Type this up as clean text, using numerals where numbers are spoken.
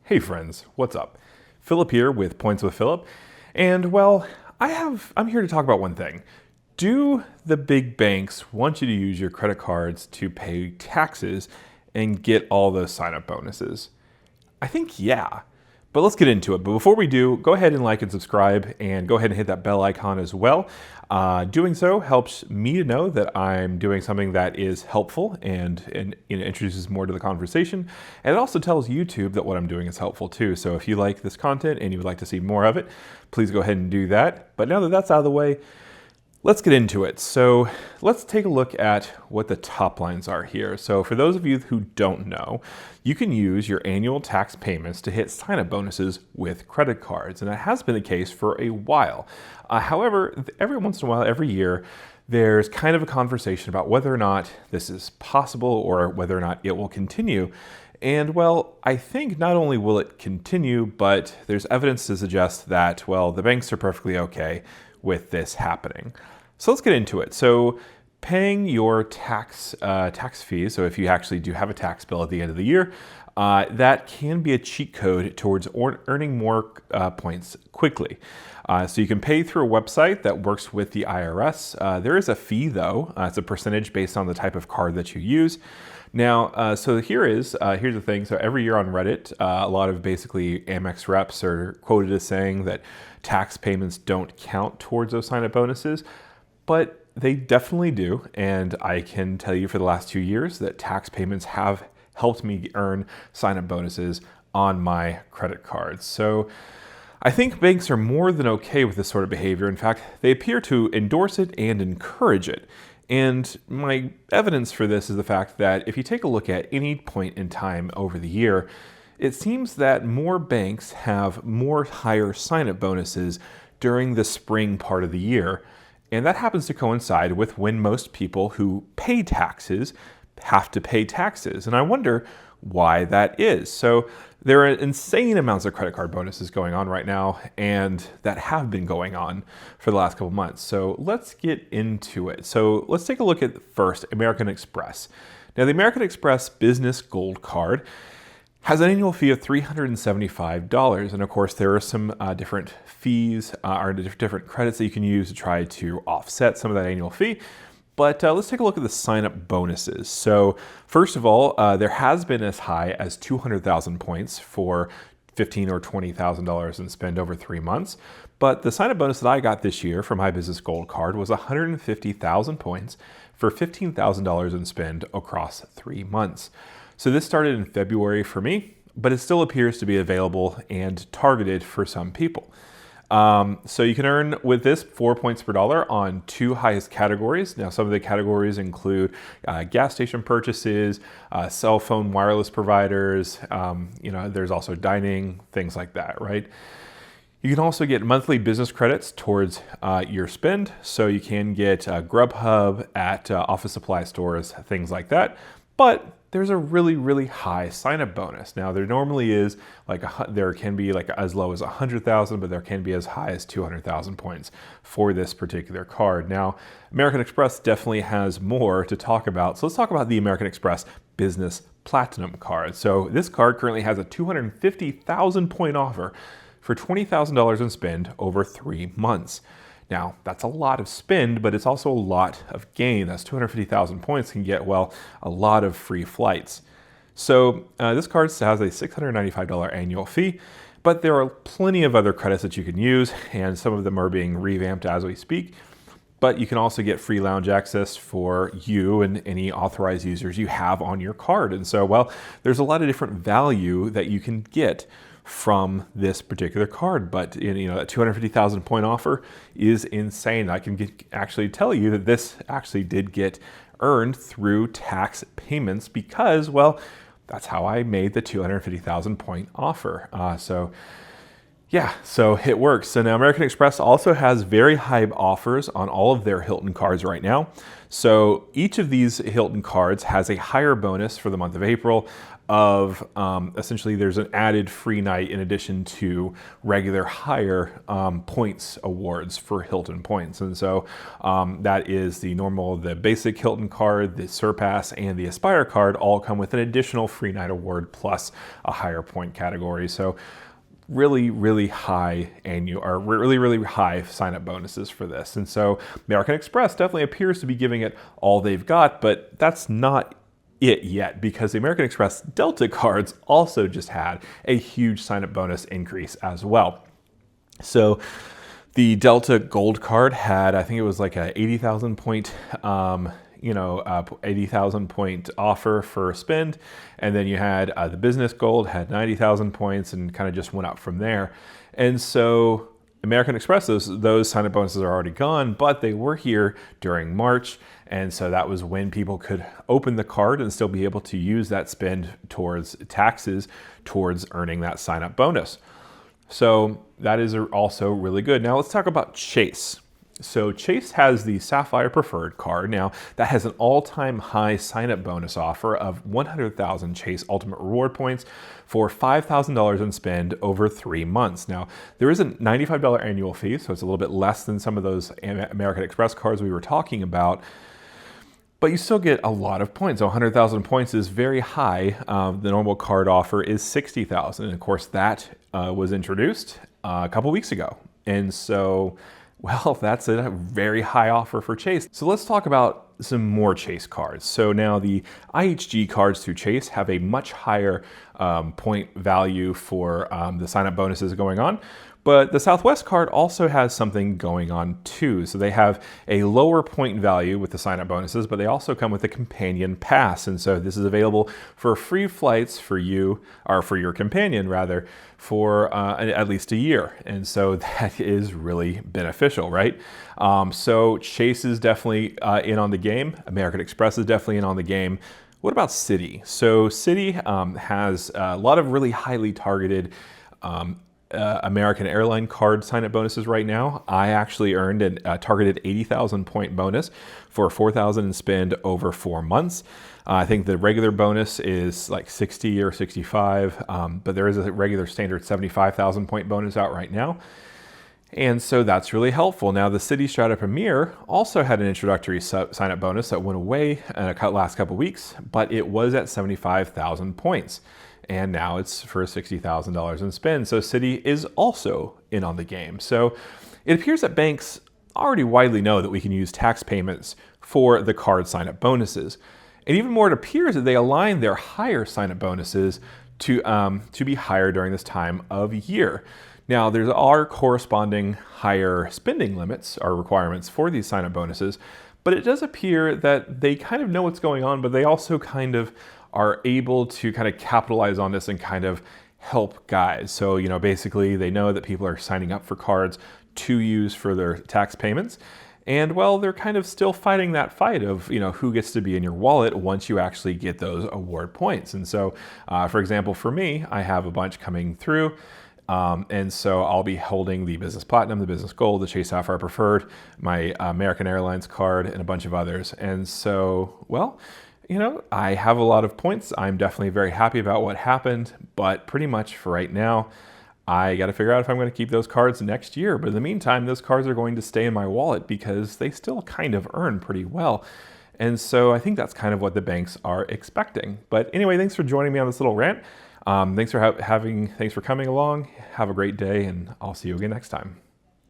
Hey friends, what's up? Phillip here with Points with Phillip. And well, I'm here to talk about one thing. Do the big banks want you to use your credit cards to pay taxes and get all those sign-up bonuses? I think yeah. But let's get into it. But before we do, go ahead and like and subscribe and go ahead and hit that bell icon as well. Doing so helps me to know that I'm doing something that is helpful and introduces more to the conversation. And it also tells YouTube that what I'm doing is helpful too. So if you like this content and you would like to see more of it, please go ahead and do that. But now that that's out of the way, let's get into it. So let's take a look at what the top lines are here. So for those of you who don't know, you can use your annual tax payments to hit sign-up bonuses with credit cards. And that has been the case for a while. However, every once in a while, every year, there's kind of a conversation about whether or not this is possible or whether or not it will continue. And well, I think not only will it continue, but there's evidence to suggest that, well, the banks are perfectly okay with this happening. So let's get into it. So paying your tax fees, so if you actually do have a tax bill at the end of the year, that can be a cheat code towards earning more points quickly. So you can pay through a website that works with the IRS. There is a fee though. It's a percentage based on the type of card that you use. Now, so here's the thing. So every year on Reddit, a lot of basically Amex reps are quoted as saying that tax payments don't count towards those sign-up bonuses, but they definitely do. And I can tell you for the last 2 years that tax payments have helped me earn sign-up bonuses on my credit cards. So I think banks are more than okay with this sort of behavior. In fact, they appear to endorse it and encourage it. And my evidence for this is the fact that if you take a look at any point in time over the year, it seems that more banks have more higher sign-up bonuses during the spring part of the year. And that happens to coincide with when most people who pay taxes have to pay taxes. And I wonder why that is. So there are insane amounts of credit card bonuses going on right now, and that have been going on for the last couple months. So let's get into it. So let's take a look at first American Express. Now the American Express Business Gold Card has an annual fee of $375. And of course, there are some different fees or different credits that you can use to try to offset some of that annual fee. But let's take a look at the sign-up bonuses. So first of all, there has been as high as 200,000 points for $15,000 or $20,000 in spend over 3 months. But the sign-up bonus that I got this year for my Business Gold Card was 150,000 points for $15,000 in spend across 3 months. So this started in February for me, but it still appears to be available and targeted for some people. So you can earn with this 4 points per dollar on 2 highest categories. Now, some of the categories include gas station purchases, cell phone wireless providers, there's also dining, things like that, right? You can also get monthly business credits towards your spend. So you can get Grubhub at office supply stores, things like that. But there's a really, really high sign-up bonus. Now, there normally is there can be as low as 100,000, but there can be as high as 200,000 points for this particular card. Now, American Express definitely has more to talk about. So let's talk about the American Express Business Platinum card. So this card currently has a 250,000 point offer for $20,000 in spend over 3 months. Now, that's a lot of spend, but it's also a lot of gain. That's 250,000 points can get, well, a lot of free flights. So this card has a $695 annual fee, but there are plenty of other credits that you can use, and some of them are being revamped as we speak. But you can also get free lounge access for you and any authorized users you have on your card. And so, well, there's a lot of different value that you can get from this particular card, but that 250,000 point offer is insane. I can actually tell you that this actually did get earned through tax payments because, well, that's how I made the 250,000 point offer. So it works. So now American Express also has very high offers on all of their Hilton cards right now. So each of these Hilton cards has a higher bonus for the month of April of essentially there's an added free night in addition to regular higher points awards for Hilton points. And so that is the basic Hilton card, the Surpass, and the Aspire card all come with an additional free night award plus a higher point category. So really high really high sign-up bonuses for this. And so American Express definitely appears to be giving it all they've got, but that's not it yet, because the American Express Delta cards also just had a huge sign-up bonus increase as well. So the Delta Gold card had, I think it was like a 80,000 point 80,000 point offer for spend. And then you had the Business Gold had 90,000 points and kind of just went up from there. And so American Express, those sign-up bonuses are already gone, but they were here during March. And so that was when people could open the card and still be able to use that spend towards taxes, towards earning that sign-up bonus. So that is also really good. Now let's talk about Chase. So Chase has the Sapphire Preferred card. Now that has an all-time high sign-up bonus offer of 100,000 Chase Ultimate Reward points for $5,000 in spend over 3 months. Now there is a $95 annual fee, so it's a little bit less than some of those American Express cards we were talking about, but you still get a lot of points. So 100,000 points is very high. The normal card offer is 60,000. And of course that was introduced a couple weeks ago. And so, well, that's a very high offer for Chase. So let's talk about some more Chase cards. So now the IHG cards through Chase have a much higher point value for the sign-up bonuses going on. But the Southwest card also has something going on too. So they have a lower point value with the sign-up bonuses, but they also come with a companion pass. And so this is available for free flights for you, or for your companion rather, for at least a year. And so that is really beneficial, right? So Chase is definitely in on the game. American Express is definitely in on the game. What about Citi? So Citi has a lot of really highly targeted American airline card sign-up bonuses right now. I actually earned a targeted 80,000 point bonus for 4,000 in spend over 4 months. I think the regular bonus is like 60 or 65, but there is a regular standard 75,000 point bonus out right now. And so that's really helpful. Now the Citi Strata Premier also had an introductory sign-up bonus that went away in the last couple weeks, but it was at 75,000 points. And now it's for $60,000 in spend. So Citi is also in on the game. So it appears that banks already widely know that we can use tax payments for the card sign-up bonuses. And even more, it appears that they align their higher sign-up bonuses to be higher during this time of year. Now, there are corresponding higher spending limits or requirements for these sign-up bonuses, but it does appear that they kind of know what's going on, but they also kind of are able to kind of capitalize on this and kind of help guys. So, basically they know that people are signing up for cards to use for their tax payments. And well, they're kind of still fighting that fight of, who gets to be in your wallet once you actually get those award points. And so, for example, for me, I have a bunch coming through. And so I'll be holding the Business Platinum, the Business Gold, the Chase Sapphire Preferred, my American Airlines card, and a bunch of others. And so, well, I have a lot of points. I'm definitely very happy about what happened, but pretty much for right now, I got to figure out if I'm going to keep those cards next year. But in the meantime, those cards are going to stay in my wallet because they still kind of earn pretty well. And so I think that's kind of what the banks are expecting. But anyway, thanks for joining me on this little rant. Thanks for coming along. Have a great day, and I'll see you again next time.